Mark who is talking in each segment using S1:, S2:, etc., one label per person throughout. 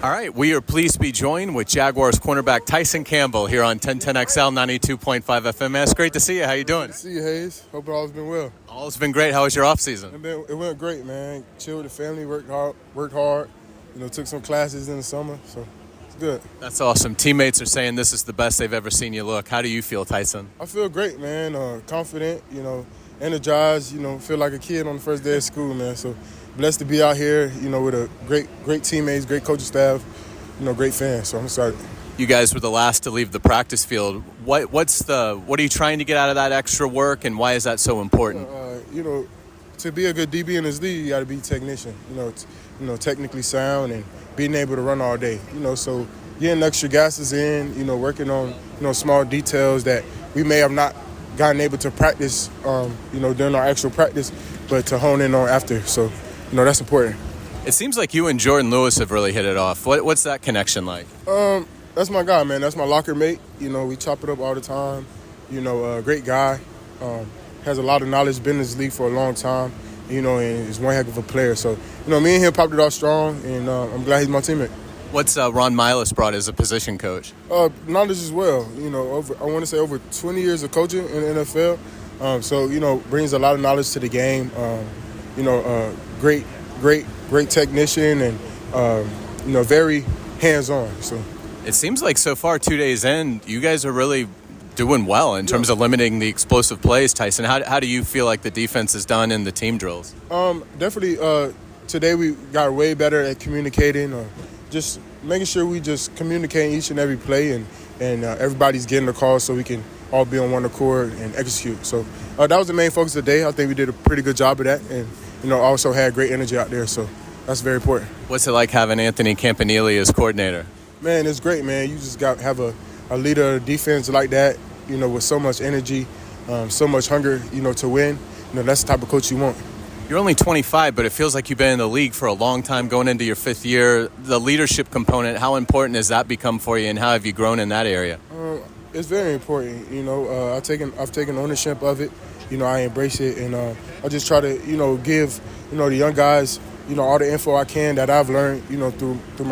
S1: All right, we are pleased to be joined with Jaguars cornerback Tyson Campbell here on 1010XL 92.5 FM. Man, it's great to see you. How you doing?
S2: Good to see you, Hays. Hope it all's been well.
S1: All's been great. How was your offseason?
S2: It went great, man. Chilled with the family, worked hard. Took some classes in the summer, so it's good.
S1: That's awesome. Teammates are saying this is the best they've ever seen you look. How do you feel, Tyson?
S2: I feel great, man. Confident, energized, feel like a kid on the first day of school, man. So blessed to be out here, with a great teammates, great coaching staff, great fans. So I'm excited.
S1: You guys were the last to leave the practice field. What are you trying to get out of that extra work, and why is that so important?
S2: To be a good DB in this league, you got to be a technician. Technically sound and being able to run all day. So getting extra gases in. Working on small details that we may have not gotten able to practice. During our actual practice, but to hone in on after. So that's important.
S1: It seems like you and Jordan Lewis have really hit it off. What's that connection like?
S2: That's my guy, man. That's my locker mate. We chop it up all the time. Great guy. Has a lot of knowledge, been in this league for a long time, and is one heck of a player. So, me and him popped it off strong, and I'm glad he's my teammate.
S1: What's Ron Milas brought as a position coach?
S2: Knowledge as well. I want to say over 20 years of coaching in the NFL. So, brings a lot of knowledge to the game. Great technician and, very hands-on. So
S1: it seems like so far 2 days in, you guys are really doing well in terms of limiting the explosive plays, Tyson. How do you feel like the defense is done in the team drills?
S2: Definitely today we got way better at communicating, just making sure we just communicate each and every play and everybody's getting the call so we can all be on one accord and execute. So that was the main focus of the day. I think we did a pretty good job of that and, also had great energy out there. So that's very important.
S1: What's it like having Anthony Campanile as coordinator?
S2: Man, it's great, man. You just got to have a leader of defense like that, with so much energy, so much hunger, to win. That's the type of coach you want.
S1: You're only 25, but it feels like you've been in the league for a long time, going into your fifth year. The leadership component, how important has that become for you, and how have you grown in that area?
S2: It's very important. I've taken ownership of it. I embrace it, and I just try to, give, the young guys, all the info I can that I've learned, through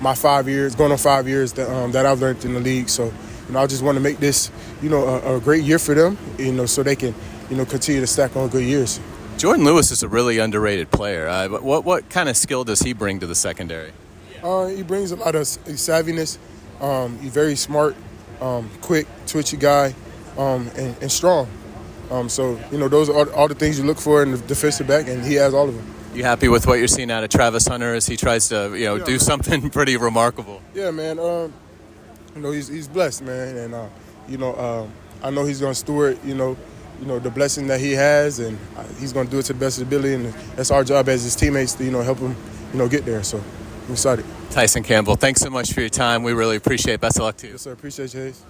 S2: my 5 years, going on 5 years that I've learned in the league. So, I just want to make this, a great year for them, so they can, continue to stack on good years.
S1: Jordan Lewis is a really underrated player. What kind of skill does he bring to the secondary?
S2: He brings a lot of savviness. He's very smart, quick, twitchy guy, and strong. So, those are all the things you look for in the defensive back, and he has all of them.
S1: You happy with what you're seeing out of Travis Hunter as he tries to, do something pretty remarkable?
S2: Yeah, man. He's blessed, man, and I know he's going to steward, the blessing that he has, and he's going to do it to the best of his ability, and that's our job as his teammates to, help him, get there. So I'm excited.
S1: Tyson Campbell, thanks so much for your time. We really appreciate it. Best of luck to you.
S2: Yes, sir. Appreciate you, Hays.